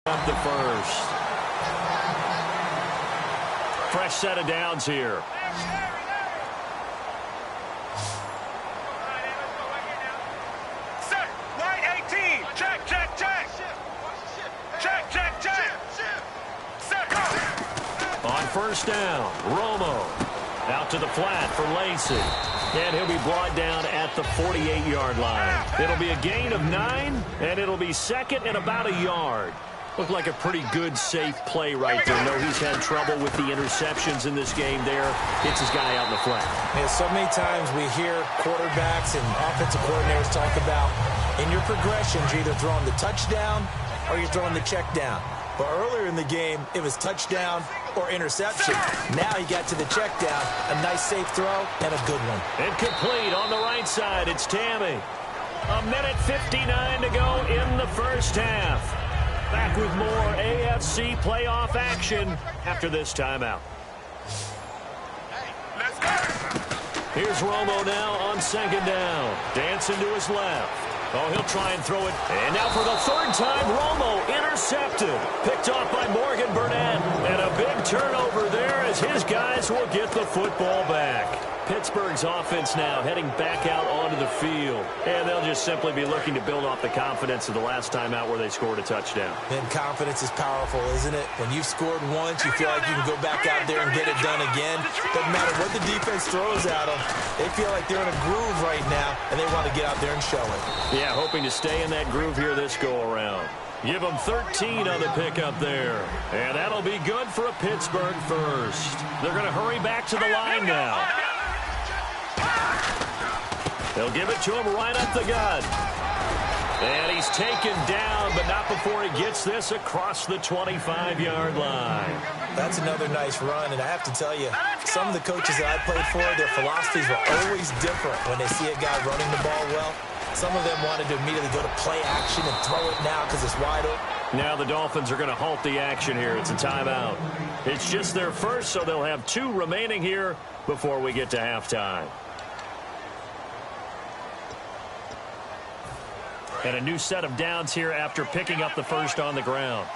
Up the first. Fresh set of downs here. Set. Right 18. Check, check, check. Check, check, check. Set. On first down, Romo. Out to the flat for Lacy. And he'll be brought down at the 48-yard line. It'll be a gain of 9, and it'll be second and about a yard. Looked like a pretty good, safe play right there. No, he's had trouble with the interceptions in this game there. Gets his guy out in the flat. Man, so many times we hear quarterbacks and offensive coordinators talk about in your progressions, you're either throwing the touchdown or you're throwing the check down. But earlier in the game, it was touchdown or interception. Now he got to the check down. A nice safe throw and a good one. Incomplete on the right side. It's Tammy. 1:59 to go in the first half. Back with more AFC playoff action after this timeout. Here's Romo now on second down. Dancing to his left. Oh, he'll try and throw it. And now for the third time, Romo intercepted. Picked off by Morgan Burnett. And a big turnover there as his guys will get the football back. Pittsburgh's offense now heading back out onto the field. And they'll just simply be looking to build off the confidence of the last time out where they scored a touchdown. And confidence is powerful, isn't it? When you've scored once, you feel like you can go back out there and get it done again. Doesn't matter what the defense throws at them. They feel like they're in a groove right now, and they want to get out there and show it. Yeah, hoping to stay in that groove here this go-around. Give them 13 on the pickup there. And that'll be good for a Pittsburgh first. They're going to hurry back to the line now. They'll give it to him right up the gut. And he's taken down, but not before he gets this across the 25-yard line. That's another nice run, and I have to tell you, some of the coaches that I played for, their philosophies were always different when they see a guy running the ball well. Some of them wanted to immediately go to play action and throw it now because it's wide open. Now the Dolphins are going to halt the action here. It's a timeout. It's just their first, so they'll have 2 remaining here before we get to halftime. And a new set of downs here after picking up the first on the ground.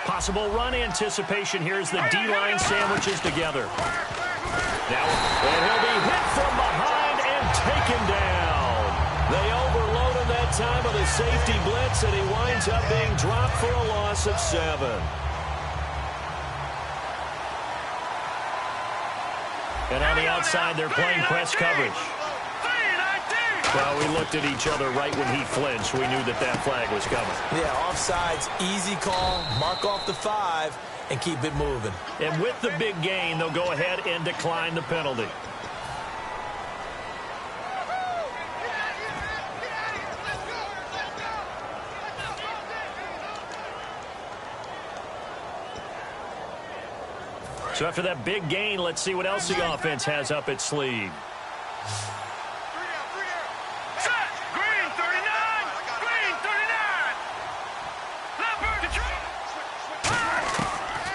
Possible run anticipation here as the D-line sandwiches together. Now, and he'll be hit from behind and taken down. They overload him that time with a safety blitz, and he winds up being dropped for a loss of 7. And on the outside, they're playing press coverage. Well, we looked at each other right when he flinched. We knew that that flag was coming. Yeah, offsides, easy call, mark off the 5, and keep it moving. And with the big gain, they'll go ahead and decline the penalty. So after that big gain, let's see what else the offense has up its sleeve.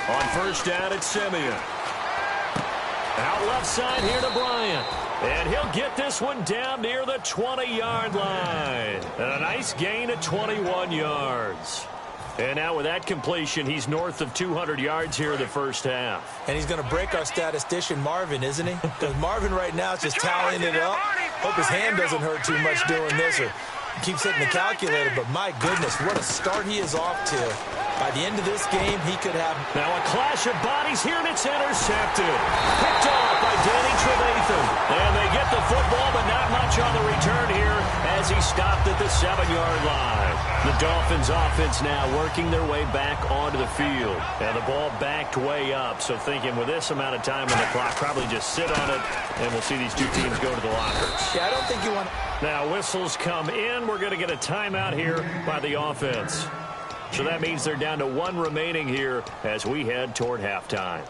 On first down, it's Simeon. Out left side here to Bryant. And he'll get this one down near the 20-yard line. And a nice gain of 21 yards. And now with that completion, he's north of 200 yards here in the first half. And he's going to break our statistician, Marvin, isn't he? Because Marvin right now is just tallying it up. Hope his hand doesn't hurt too much doing this or keeps hitting the calculator. But my goodness, what a start he is off to. By the end of this game, he could have... Now a clash of bodies here, and it's intercepted. Picked off by Danny Trevathan. And they get the football, but not much on the return here as he stopped at the 7-yard line. The Dolphins offense now working their way back onto the field. Now the ball backed way up, so thinking with this amount of time on the clock, probably just sit on it, and we'll see these two teams go to the lockers. Yeah, I don't think you want... Now whistles come in. We're going to get a timeout here by the offense. So that means they're down to 1 remaining here as we head toward halftime.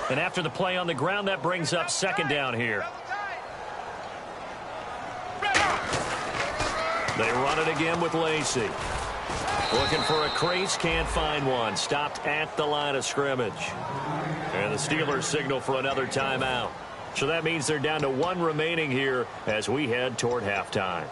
And after the play on the ground, that brings up second down here. They run it again with Lacy. Looking for a crease, can't find one. Stopped at the line of scrimmage. And the Steelers signal for another timeout. So that means they're down to one remaining here as we head toward halftime.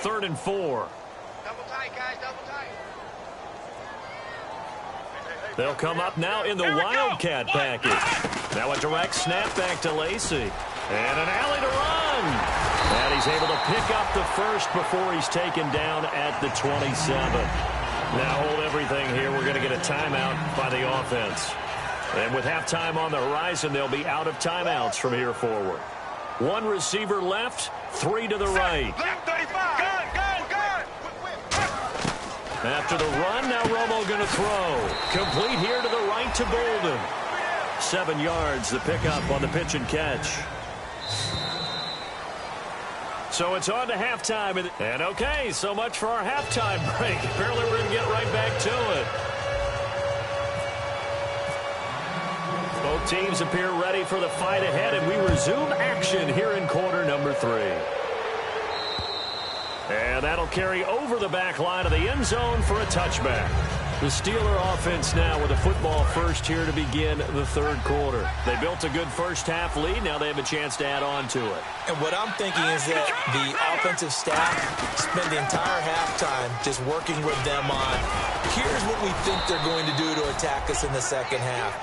Third and 4. Double tight, guys, double tight. They'll come up now in the Wildcat package. Now a direct snap back to Lacey. And an alley to run. And he's able to pick up the first before he's taken down at the 27. Now hold everything here. We're going to get a timeout by the offense. And with halftime on the horizon, they'll be out of timeouts from here forward. One receiver left, 3 to the right. Left 35. Gun. After the run, now Romo going to throw. Complete here to the right to Bolden. 7 yards, the pickup on the pitch and catch. So it's on to halftime. And okay, so much for our halftime break. Apparently we're going to get right back to it. Both teams appear ready for the fight ahead, and we resume action here in quarter number 3. And that'll carry over the back line of the end zone for a touchback. The Steeler offense now with a football first here to begin the third quarter. They built a good first-half lead. Now they have a chance to add on to it. And what I'm thinking is that the offensive staff spent the entire halftime just working with them on, here's what we think they're going to do to attack us in the second half.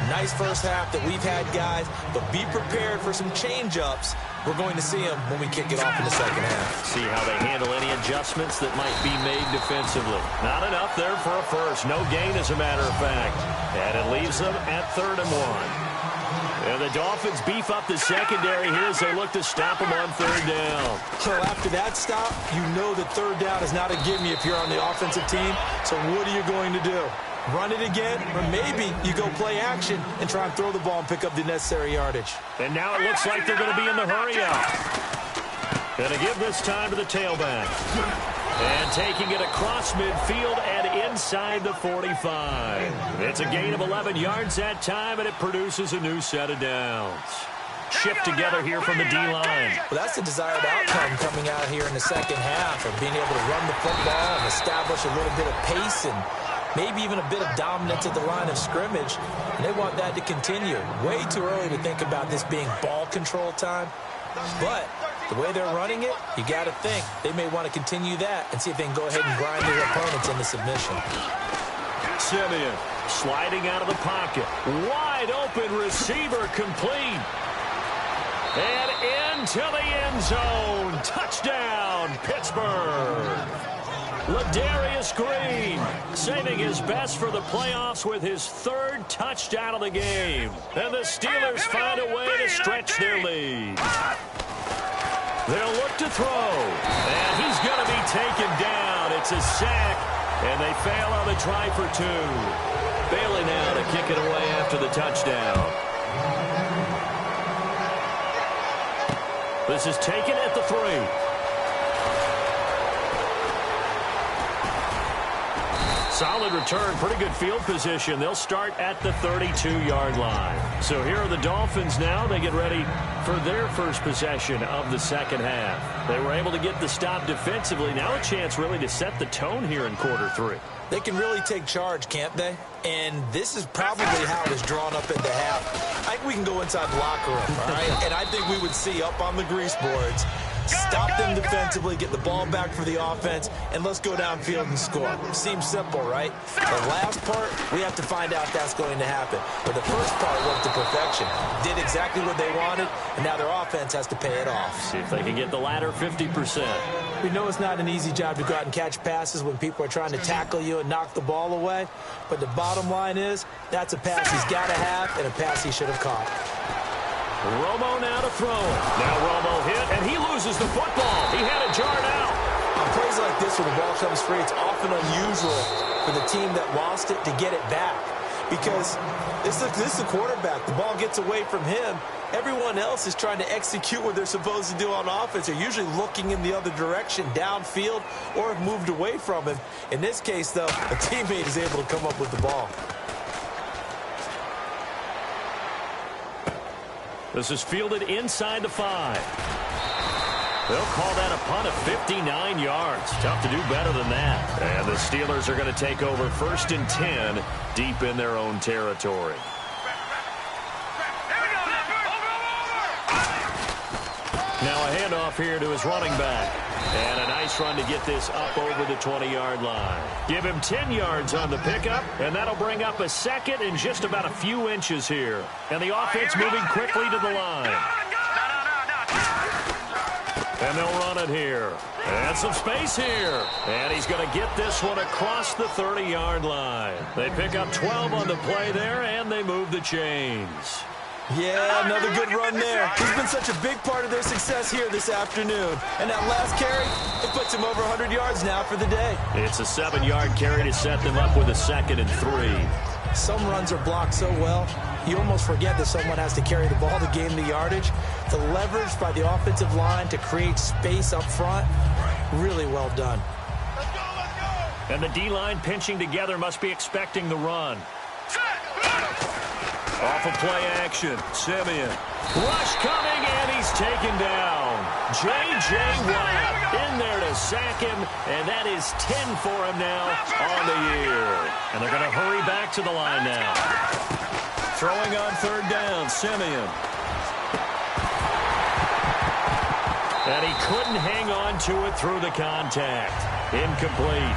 Nice first half that we've had, guys, but be prepared for some change-ups. We're going to see them when we kick it off in the second half. See how they handle any adjustments that might be made defensively. Not enough there for a first. No gain, as a matter of fact. And it leaves them at 3rd and 1. And the Dolphins beef up the secondary here as they look to stop them on 3rd down. So after that stop, you know that 3rd down is not a gimme if you're on the offensive team. So what are you going to do? Run it again, or maybe you go play action and try and throw the ball and pick up the necessary yardage. And now it looks like they're going to be in the hurry-up. Going to give this time to the tailback. And taking it across midfield and inside the 45. It's a gain of 11 yards that time, and it produces a new set of downs. Shift together here from the D-line. Well, that's the desired outcome coming out here in the second half of being able to run the football and establish a little bit of pace and maybe even a bit of dominance at the line of scrimmage. And they want that to continue. Way too early to think about this being ball control time. But the way they're running it, you got to think they may want to continue that and see if they can go ahead and grind their opponents into submission. Simeon sliding out of the pocket. Wide open receiver complete. And into the end zone. Touchdown, Pittsburgh. Ladarius Green saving his best for the playoffs with his 3rd touchdown of the game. And the Steelers find a way to stretch their lead. They'll look to throw. And he's going to be taken down. It's a sack. And they fail on the try for 2. Bailey now to kick it away after the touchdown. This is taken at the 3. Solid return, pretty good field position. They'll start at the 32-yard line. So here are the Dolphins now. They get ready for their first possession of the second half. They were able to get the stop defensively. Now a chance really to set the tone here in quarter 3. They can really take charge, can't they? And this is probably how it was drawn up at the half. I think we can go inside the locker room, all right? And I think we would see up on the grease boards, stop them defensively, get the ball back for the offense, and let's go downfield and score. Seems simple, right? The last part, we have to find out if that's going to happen. But the first part worked to perfection. Did exactly what they wanted, and now their offense has to pay it off. See if they can get the latter 50%. We know it's not an easy job to go out and catch passes when people are trying to tackle you and knock the ball away. But the bottom line is, that's a pass he's got to have and a pass he should have caught. Romo now to throw. Now Romo hit, and he loses the football. He had it jarred out. On plays like this where the ball comes free, it's often unusual for the team that lost it to get it back. because this is the quarterback. The ball gets away from him. Everyone else is trying to execute what they're supposed to do on offense. They're usually looking in the other direction, downfield, or have moved away from him. In this case, though, a teammate is able to come up with the ball. This is fielded inside the 5. They'll call that a punt of 59 yards. Tough to do better than that. And the Steelers are going to take over 1st and 10 deep in their own territory. Now a handoff here to his running back. And a nice run to get this up over the 20-yard line. Give him 10 yards on the pickup, and that'll bring up a 2nd and just about a few inches here. And the offense moving quickly to the line. And they'll run it here. And some space here. And he's going to get this one across the 30-yard line. They pick up 12 on the play there, and they move the chains. Yeah, another good run there. He's been such a big part of their success here this afternoon. And that last carry, it puts him over 100 yards now for the day. It's a 7-yard carry to set them up with a 2nd and 3. Some runs are blocked so well, you almost forget that someone has to carry the ball to gain the yardage. The leverage by the offensive line to create space up front, really well done. And the D-line pinching together must be expecting the run. Off of play action, Simeon. Rush coming, and he's taken down. J.J. Watt in there to sack him, and that is 10 for him now on the year. And they're going to hurry back to the line now. Throwing on 3rd down, Simeon. And he couldn't hang on to it through the contact. Incomplete.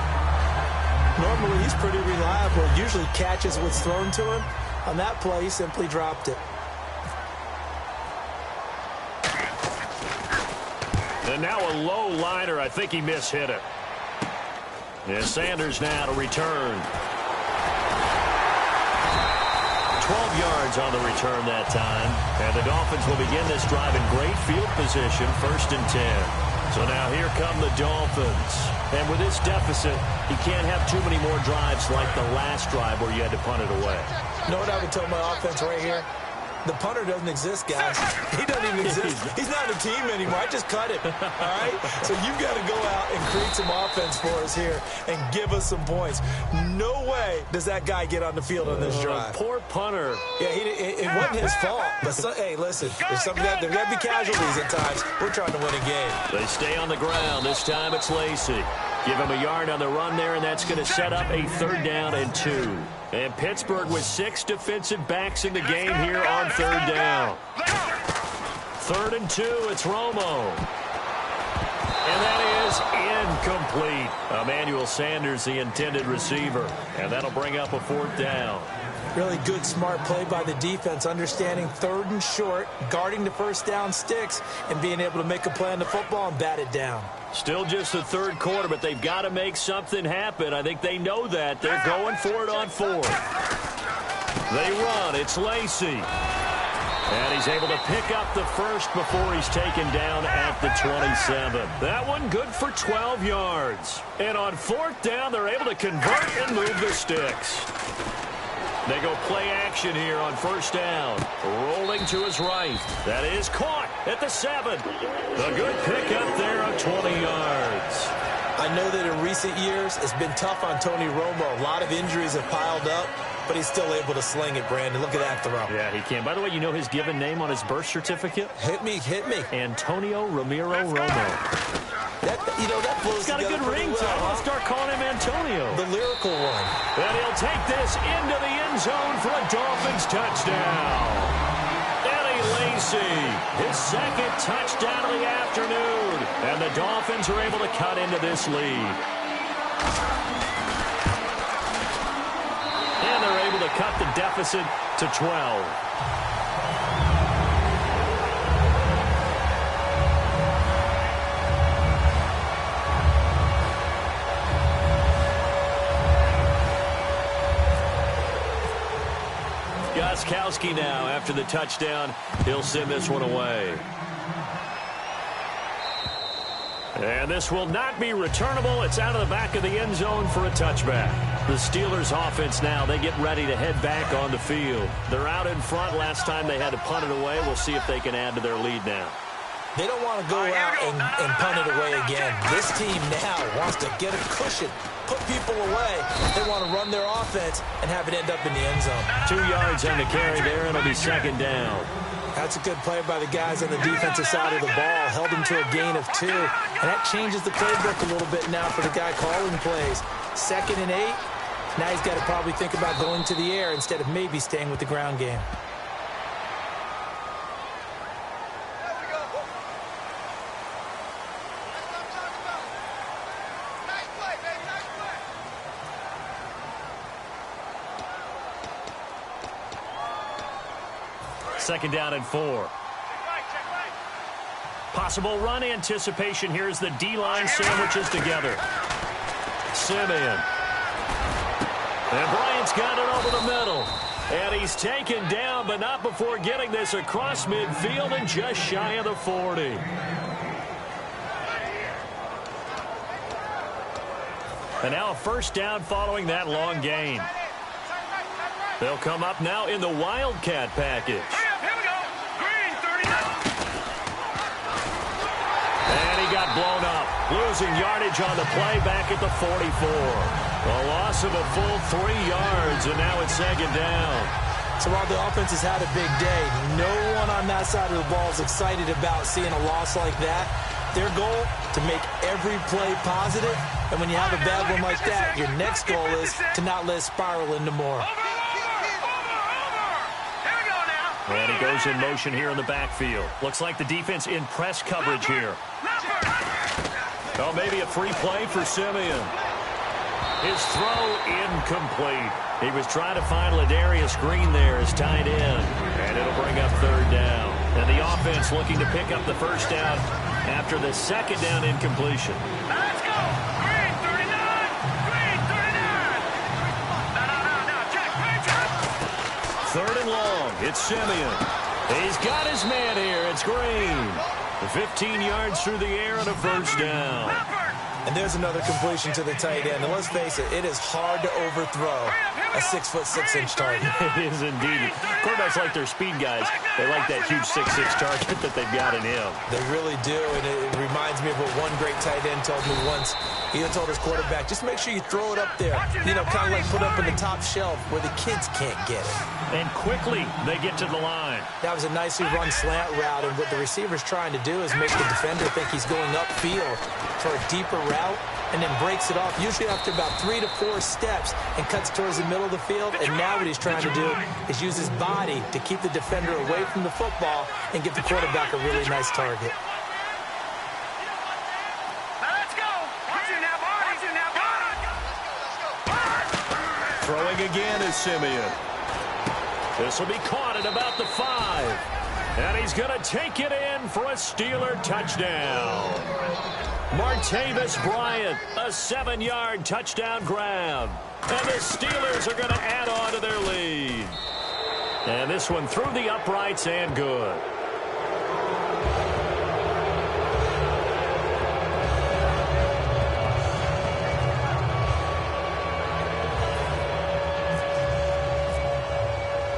Normally, he's pretty reliable. Usually catches what's thrown to him. On that play, he simply dropped it. And now a low liner. I think he mishit it. And Sanders now to return. 12 yards on the return that time. And the Dolphins will begin this drive in great field position, 1st and 10. So now here come the Dolphins. And with this deficit, you can't have too many more drives like the last drive where you had to punt it away. You know what I would tell my offense right here? The punter doesn't exist, guys. He doesn't even exist. He's not a team anymore. I just cut it, all right? So you've got to go out and create some offense for us here and give us some points. No way does that guy get on the field on this drive. Poor punter. Yeah, it wasn't his fault. But, hey, listen, there's got to be casualties at times. We're trying to win a game. They stay on the ground. This time it's Lacy. Give him a yard on the run there, and that's going to set up a 3rd down and 2. And Pittsburgh with 6 defensive backs in the game here on 3rd down. 3rd and 2, it's Romo. And that is incomplete. Emmanuel Sanders, the intended receiver. And that'll bring up a 4th down. Really good, smart play by the defense, understanding 3rd and short, guarding the 1st down sticks, and being able to make a play on the football and bat it down. Still just the 3rd quarter, but they've got to make something happen. I think they know that. They're going for it on 4th. They run. It's Lacy. And he's able to pick up the 1st before he's taken down at the 27. That one good for 12 yards. And on 4th down, they're able to convert and move the sticks. They go play action here on 1st down. Rolling to his right. That is caught at the 7. The good pickup there of 20 yards. I know that in recent years, it's been tough on Tony Romo. A lot of injuries have piled up, but he's still able to sling it, Brandon. Look at that throw. Yeah, he can. By the way, you know his given name on his birth certificate? Hit me. Antonio Ramiro Romo. That flows He's got a good ring to him. I'll start calling him Antonio. The lyrical one. And he'll take this into the end zone for a Dolphins touchdown. Eddie Lacy, his 2nd touchdown of the afternoon. And the Dolphins are able to cut into this lead. And they're able to cut the deficit to 12. Majicaowns now after the touchdown. He'll send this one away. And this will not be returnable. It's out of the back of the end zone for a touchback. The Steelers offense now, they get ready to head back on the field. They're out in front. Last time they had to punt it away. We'll see if they can add to their lead now. They don't want to go out and punt it away again. This team now wants to get a cushion, put people away. They want to run their offense and have it end up in the end zone. 2 yards on the carry there, and it'll be second down. That's a good play by the guys on the defensive side of the ball. Held him to a gain of 2. And that changes the playbook a little bit now for the guy calling plays. 2nd and 8. Now he's got to probably think about going to the air instead of maybe staying with the ground game. Second down and 4. Possible run anticipation. Here's the D-line sandwiches together. Simeon. And Bryant's got it over the middle. And he's taken down, but not before getting this across midfield and just shy of the 40. And now a first down following that long gain. They'll come up now in the Wildcat package. And he got blown up, losing yardage on the play back at the 44. A loss of a full 3 yards, and now it's second down. So while the offense has had a big day, no one on that side of the ball is excited about seeing a loss like that. Their goal, to make every play positive, and when you have a bad one like that, your next goal is to not let it spiral into more. And he goes in motion here in the backfield. Looks like the defense in press coverage here. Oh, maybe a free play for Simeon. His throw incomplete. He was trying to find Ladarius Green there as tight end. And it'll bring up third down. And the offense looking to pick up the first down after the second down incompletion. Let's go! Green 39! Green 39! No, check. Third and long. It's Simeon. He's got his man here. It's Green. 15 yards through the air and a first down. And there's another completion to the tight end. And let's face it, it is hard to overthrow a 6'6" target. It is indeed. Quarterbacks like their speed guys. They like that huge 6'6" target that they've got in him. They really do, and it reminds me of what one great tight end told me once. He told his quarterback, just make sure you throw it up there, you know, kind of like put up in the top shelf where the kids can't get it. And quickly they get to the line. That was a nicely run slant route, and what the receiver's trying to do is make the defender think he's going upfield for a deeper route, and then breaks it off, usually after about 3 to 4 steps, and cuts towards the middle of the field. And now what he's trying to do is use his body to keep the defender away from the football and give the quarterback a really nice target. Throwing again is Simeon. This will be caught at about the 5. And he's going to take it in for a Steeler touchdown. Martavis Bryant, a 7-yard touchdown grab. And the Steelers are going to add on to their lead. And this one through the uprights and good.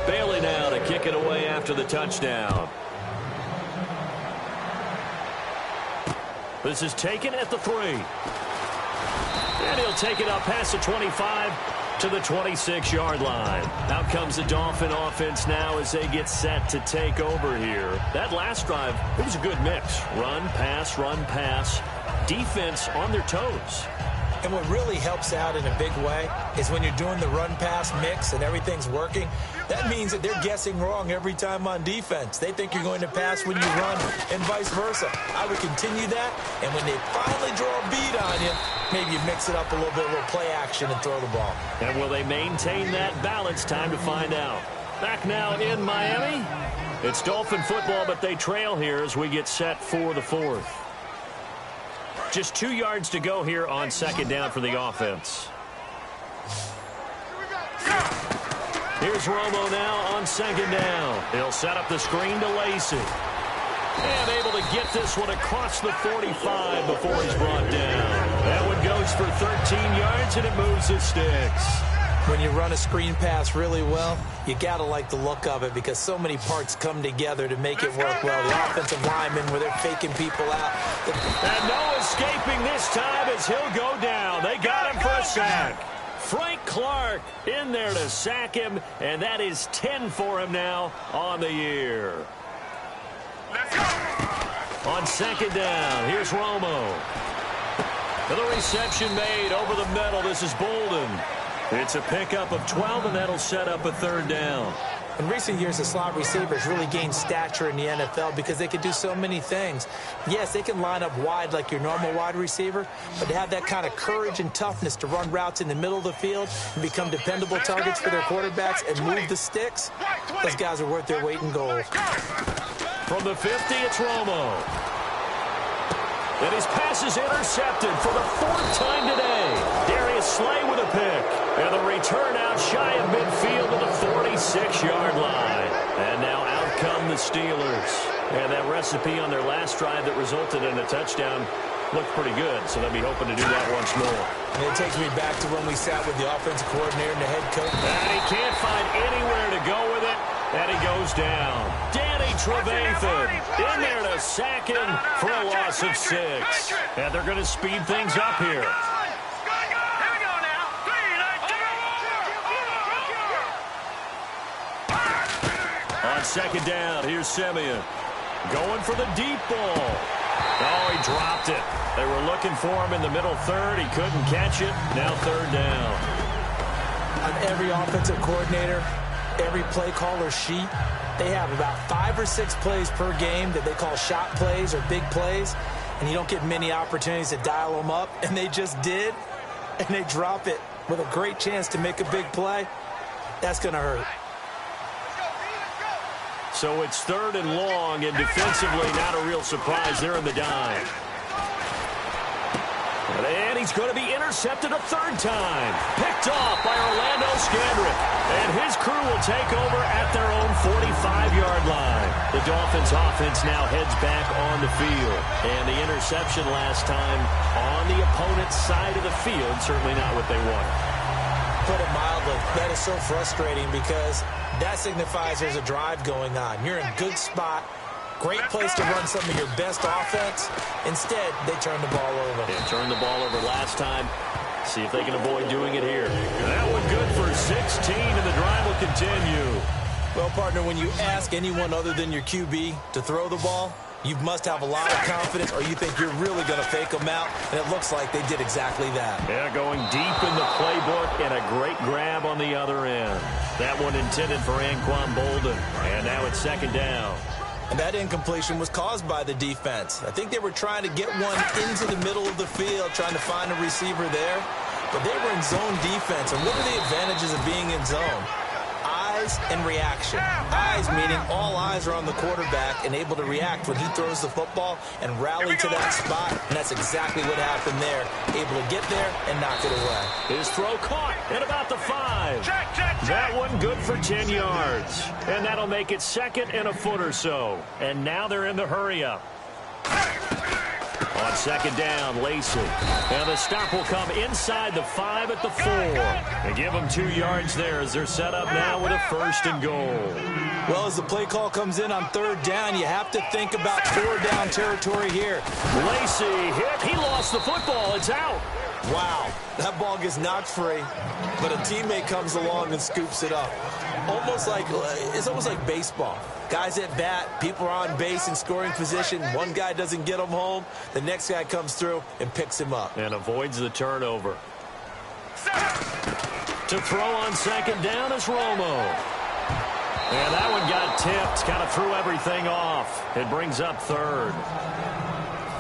Bailey now to kick it away after the touchdown. This is taken at the 3. And he'll take it up past the 25 to the 26-yard line. Out comes the Dolphin offense now as they get set to take over here. That last drive, it was a good mix. Run, pass, defense on their toes. And what really helps out in a big way is when you're doing the run-pass mix and everything's working, that means that they're guessing wrong every time on defense. They think you're going to pass when you run and vice versa. I would continue that, and when they finally draw a bead on you, maybe you mix it up a little bit, a little play action, and throw the ball. And will they maintain that balance? Time to find out. Back now in Miami. It's Dolphin football, but they trail here as we get set for the 4th. Just 2 yards to go here on second down for the offense. Here's Romo now on second down. He'll set up the screen to Lacey. And able to get this one across the 45 before he's brought down. That one goes for 13 yards, and it moves the sticks. When you run a screen pass really well, you got to like the look of it because so many parts come together to make it work well. The offensive linemen, where they're faking people out. And no escaping this time as he'll go down. They got him for a sack. Frank Clark in there to sack him, and that is 10 for him now on the year. Let's go. On second down, here's Romo. For the reception made over the middle, this is Bolden. It's a pickup of 12, and that'll set up a third down. In recent years, the slot receivers really gained stature in the NFL because they can do so many things. Yes, they can line up wide like your normal wide receiver, but to have that kind of courage and toughness to run routes in the middle of the field and become dependable targets for their quarterbacks and move the sticks, those guys are worth their weight in gold. From the 50, it's Romo. And his pass is intercepted for the fourth time today. Darius Slay with a pick. And the return out shy of midfield to the 46-yard line. And now out come the Steelers. And that recipe on their last drive that resulted in a touchdown looked pretty good, so they'll be hoping to do that once more. And it takes me back to when we sat with the offensive coordinator and the head coach. And he can't find anywhere to go with it, and he goes down. Danny Trevathan in there to sack him for a loss of 6. And they're going to speed things up here. On second down, here's Simeon. Going for the deep ball. Oh, he dropped it. They were looking for him in the middle third. He couldn't catch it. Now third down. On every offensive coordinator, every play caller sheet, they have about 5 or 6 plays per game that they call shot plays or big plays, and you don't get many opportunities to dial them up, and they just did, and they drop it with a great chance to make a big play. That's going to hurt. So it's third and long, and defensively not a real surprise. They're in the dime. And he's going to be intercepted a third time. Picked off by Orlando Scandrick. And his crew will take over at their own 45-yard line. The Dolphins' offense now heads back on the field. And the interception last time on the opponent's side of the field, certainly not what they wanted. Put it mildly, that is so frustrating because that signifies there's a drive going on. You're in a good spot. Great place to run some of your best offense. Instead, they turn the ball over. They turned the ball over last time. See if they can avoid doing it here. That one good for 16, and the drive will continue. Well, partner, when you ask anyone other than your QB to throw the ball, you must have a lot of confidence, or you think you're really going to fake them out, and it looks like they did exactly that. Yeah, going deep in the playbook, and a great grab on the other end. That one intended for Anquan Bolden, and now it's second down. And that incompletion was caused by the defense. I think they were trying to get one into the middle of the field, trying to find a receiver there. But they were in zone defense. And what are the advantages of being in zone? Eyes and reaction. Eyes meaning all eyes are on the quarterback and able to react when he throws the football and rally to that spot. And that's exactly what happened there. Able to get there and knock it away. His throw caught at about the 5. That one good for 10 yards. And that'll make it second and a foot or so. And now they're in the hurry-up. On second down, Lacey. And the stop will come inside the 5 at the 4. And give them 2 yards there as they're set up now with a first and goal. Well, as the play call comes in on third down, you have to think about 4-down territory here. Lacey hit. He lost the football. It's out. Wow, that ball gets knocked free, but a teammate comes along and scoops it up. It's almost like baseball. Guys at bat, people are on base in scoring position. One guy doesn't get him home. The next guy comes through and picks him up. And avoids the turnover. To throw on second down is Romo. And that one got tipped, kind of threw everything off. It brings up third.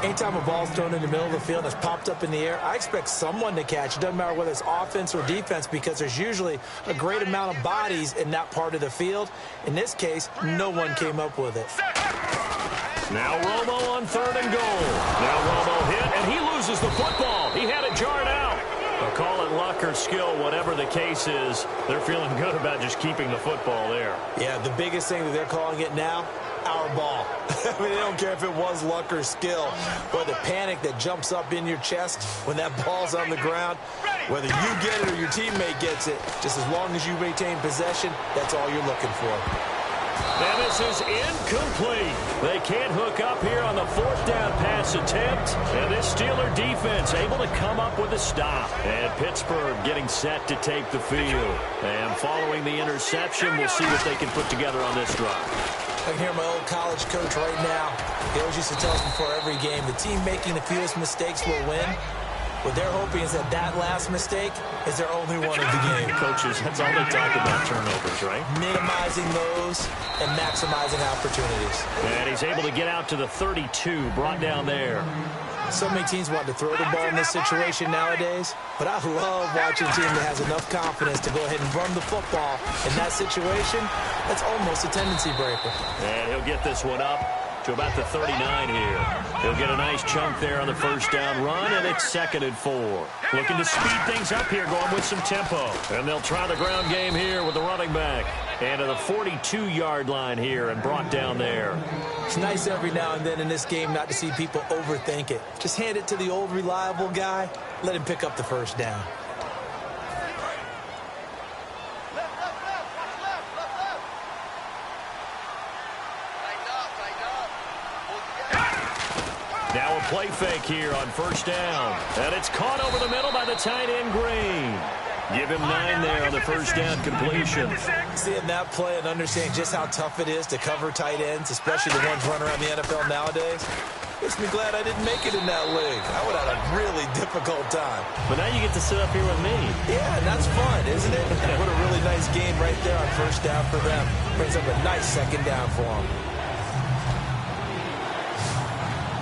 Anytime a ball's thrown in the middle of the field and it's popped up in the air, I expect someone to catch. It doesn't matter whether it's offense or defense because there's usually a great amount of bodies in that part of the field. In this case, no one came up with it. Now Romo on third and goal. Now Romo hit, and he loses the football. He had it jarred out. They'll call it luck or skill, whatever the case is. They're feeling good about just keeping the football there. Yeah, the biggest thing that they're calling it now, Powerball. I mean, they don't care if it was luck or skill, or the panic that jumps up in your chest when that ball's on the ground. Whether you get it or your teammate gets it, just as long as you maintain possession, that's all you're looking for. And this is incomplete. They can't hook up here on the fourth down pass attempt. And this Steeler defense able to come up with a stop. And Pittsburgh getting set to take the field. And following the interception, we'll see what they can put together on this drive. I can hear my old college coach right now. He always used to tell us before every game, the team making the fewest mistakes will win. What they're hoping is that last mistake is their only one of the game. Coaches, that's all they talk about, turnovers, right? Minimizing those and maximizing opportunities. And he's able to get out to the 32, brought down there. So many teams want to throw the ball in this situation nowadays, but I love watching a team that has enough confidence to go ahead and run the football. In that situation, that's almost a tendency breaker. And he'll get this one up to about the 39 here. He'll get a nice chunk there on the first down run, and it's 2nd and 4. Looking to speed things up here, going with some tempo. And they'll try the ground game here with the running back. And to the 42-yard line here and brought down there. It's nice every now and then in this game not to see people overthink it. Just hand it to the old reliable guy. Let him pick up the first down. Now a play fake here on first down. And it's caught over the middle by the tight end, Green. Give him 9 there on the first down completion. Seeing that play and understanding just how tough it is to cover tight ends, especially the ones running around the NFL nowadays, makes me glad I didn't make it in that league. I would have had a really difficult time. But now you get to sit up here with me. Yeah, and that's fun, isn't it? And what a really nice game right there on first down for them. Brings up a nice second down for them.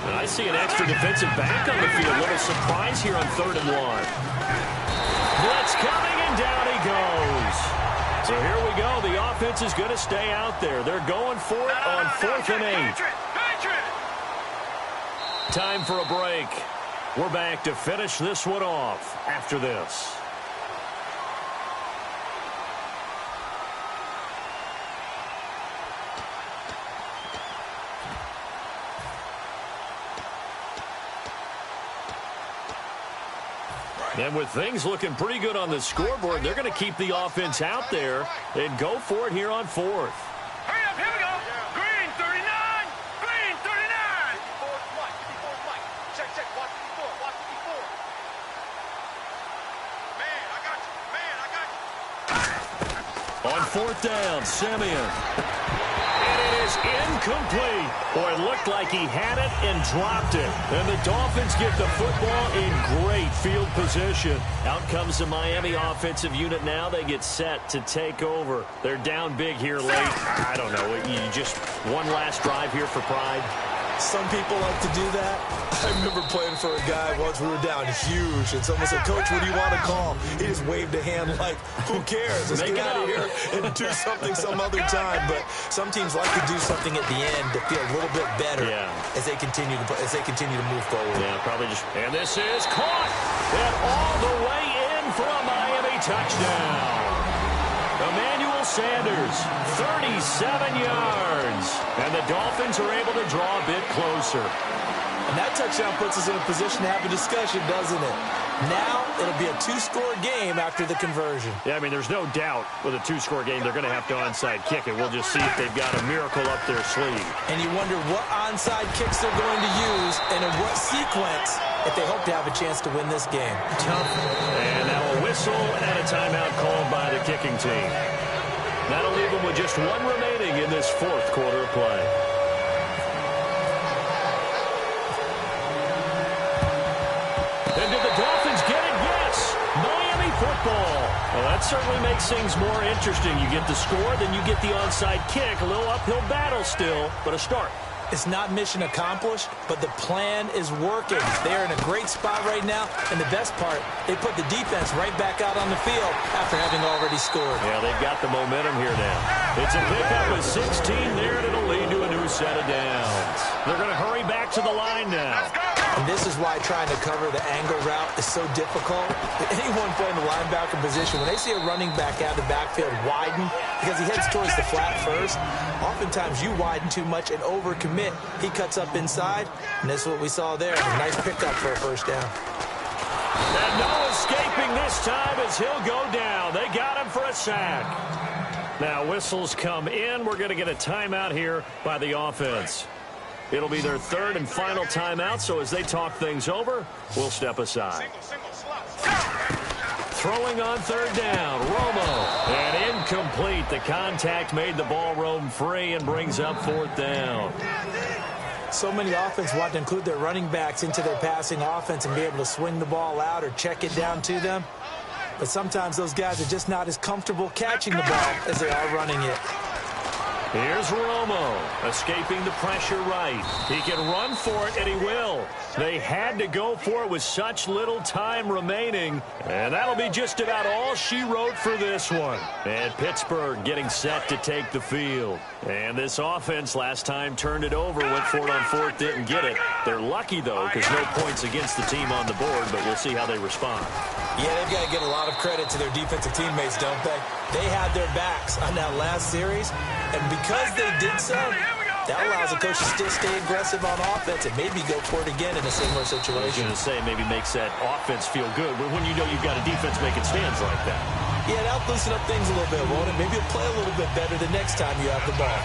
I see an extra defensive back on the field. A little surprise here on 3rd and 1. Blitz coming, and down he goes. So here we go. The offense is going to stay out there. They're going for it on 4th and 8. Time for a break. We're back to finish this one off after this. And with things looking pretty good on the scoreboard, they're going to keep the offense out there and go for it here on 4th. Hurry up, here we go. Green, 39. Green, 39. Check, watch 54. Man, I got you. On 4th down, Simeon. And it is incomplete. Boy, it looked like he had it and dropped it. And the Dolphins get the football in great field position. Out comes the Miami offensive unit now. They get set to take over. They're down big here late. I don't know. You just one last drive here for pride. Some people like to do that. I remember playing for a guy once. We were down huge, and someone said, "Coach, what do you want to call?" He just waved a hand like, "Who cares? Let's get out of here and do something some other time." But some teams like to do something at the end to feel a little bit better as they continue to move forward. Yeah, probably just. And this is caught and all the way in for a Miami touchdown. Emmanuel Sanders, 37 yards. And the Dolphins are able to draw a bit closer. And that touchdown puts us in a position to have a discussion, doesn't it? Now it'll be a 2-score game after the conversion. Yeah, I mean, there's no doubt with a 2-score game they're going to have to onside kick it. We'll just see if they've got a miracle up their sleeve. And you wonder what onside kicks they're going to use and in what sequence if they hope to have a chance to win this game. Tough. And now a whistle and a timeout called by the kicking team. That'll leave them with just one remaining in this 4th quarter of play. And did the Dolphins get it? Yes! Miami football. Well, that certainly makes things more interesting. You get the score, then you get the onside kick. A little uphill battle still, but a start. It's not mission accomplished, but the plan is working. They're in a great spot right now, and the best part, they put the defense right back out on the field after having already scored. Yeah, they've got the momentum here now. It's a pickup of 16 there, and it'll lead to a new set of downs. They're going to hurry back to the line now. And this is why trying to cover the angle route is so difficult. Anyone playing the linebacker position, when they see a running back out of the backfield widen because he heads towards the flat first, oftentimes you widen too much and overcommit. He cuts up inside, and that's what we saw there. A nice pickup for a first down. And no escaping this time as he'll go down. They got him for a sack. Now whistles come in. We're going to get a timeout here by the offense. It'll be their third and final timeout, so as they talk things over, we'll step aside. Throwing on third down, Romo. And incomplete. The contact made the ball roam free and brings up fourth down. So many offenses want to include their running backs into their passing offense and be able to swing the ball out or check it down to them. But sometimes those guys are just not as comfortable catching the ball as they are running it. Here's Romo, escaping the pressure right. He can run for it, and he will. They had to go for it with such little time remaining, and that'll be just about all she wrote for this one. And Pittsburgh getting set to take the field. And this offense last time turned it over, went for it on fourth, didn't get it. They're lucky, though, because no points against the team on the board, but we'll see how they respond. Yeah, they've got to give a lot of credit to their defensive teammates, don't they? They had their backs on that last series, and because they did so, that allows the coach to still stay aggressive on offense and maybe go for it again in a similar situation. I was going to say, maybe makes that offense feel good when you know you've got a defense making stands like that. Yeah, that'll loosen up things a little bit, won't it? Maybe you'll play a little bit better the next time you have the ball.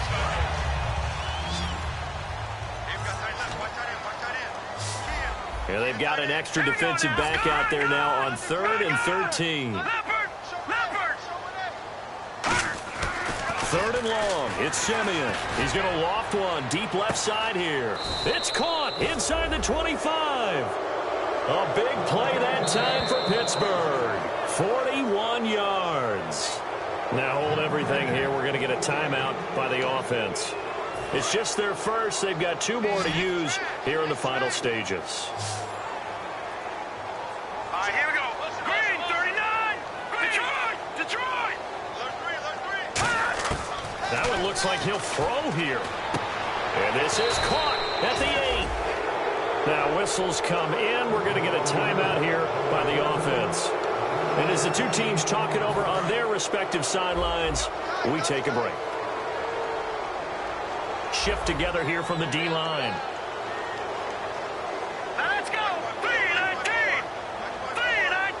Yeah, they've got an extra defensive back out there now on 3rd and 13. Third and long. It's Simeon. He's going to loft one deep left side here. It's caught inside the 25. A big play that time for Pittsburgh. 41 yards. Now hold everything here. We're going to get a timeout by the offense. It's just their first. They've got 2 more to use here in the final stages. All right, here we go. Green, 39. Detroit, Detroit. That one looks like he'll throw here. And this is caught at the 8. Now whistles come in. We're going to get a timeout here by the offense. And as the two teams talk it over on their respective sidelines, we take a break. Shift together here from the D-line. Now let's go. 3-19. 3-19.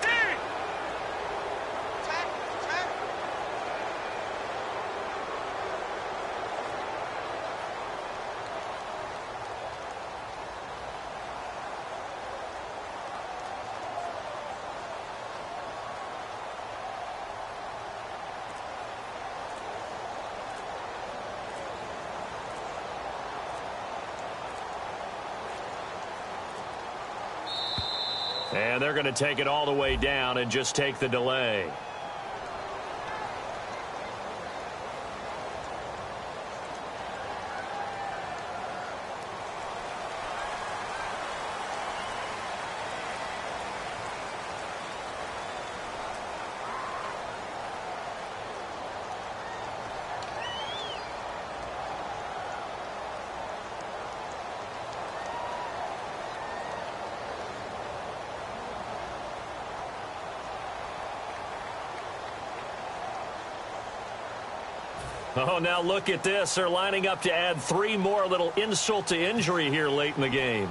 And they're going to take it all the way down and just take the delay. Oh, now look at this. They're lining up to add 3 more, a little insult to injury here late in the game.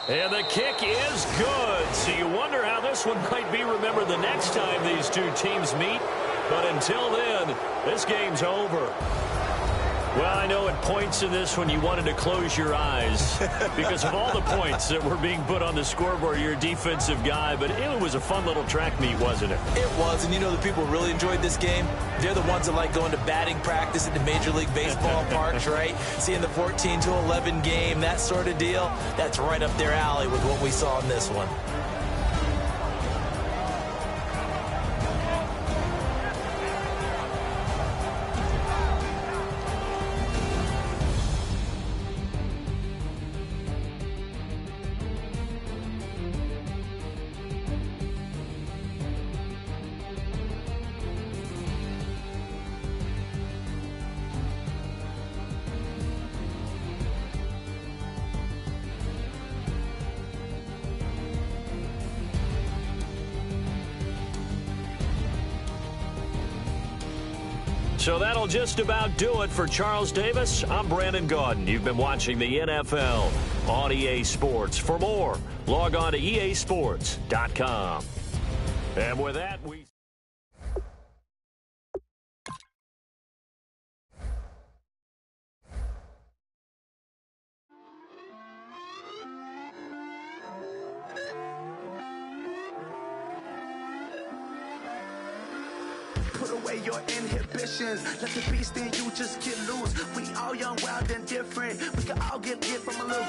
And the kick is good. So you wonder how this one might be remembered the next time these two teams meet. But until then, this game's over. Well, I know at points in this one you wanted to close your eyes because of all the points that were being put on the scoreboard. You're a defensive guy, but it was a fun little track meet, wasn't it? It was, and you know the people who really enjoyed this game? They're the ones that like going to batting practice at the Major League Baseball parks, right? Seeing the 14-11 game, that sort of deal, that's right up their alley with what we saw in this one. So that'll just about do it for Charles Davis. I'm Brandon Gaudin. You've been watching the NFL on EA Sports. For more, log on to easports.com. And with that, we... Put away your inhibitions. Let the beast in you just get loose. We all young, wild, and different. We can all get from a little.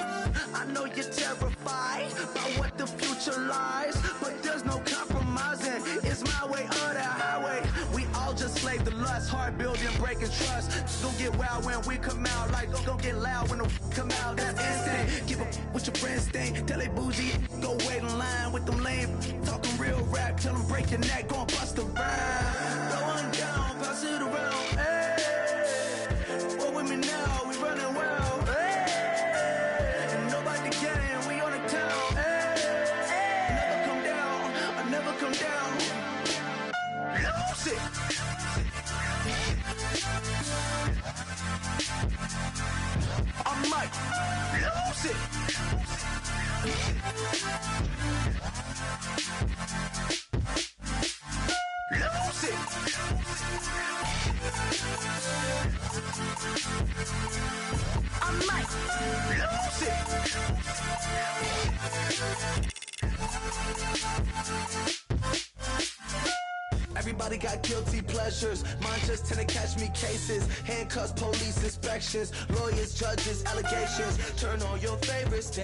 I know you're terrified about what the future lies, but there's no compromising. It's my way or the highway. We all just slave the lust, hard building, breaking trust. Don't get wild when we come out. Like, don't get loud when the come out. That's instant. Give up with your friends thing. Tell they bougie, go wait in line with them lame. Talking real rap, tell them break your neck, go and bust a rhyme. Going down, pass it around, hey. What with me now, we running wild, hey. And nobody getting, we on the town, hey. Never come down, I never come down. Lose it. I'm Mike, lose it. Lose it. I might lose it. Everybody got guilty pleasures. Mine just tend to catch me cases. Handcuffs, police inspections, lawyers, judges, allegations. Turn on your favorites.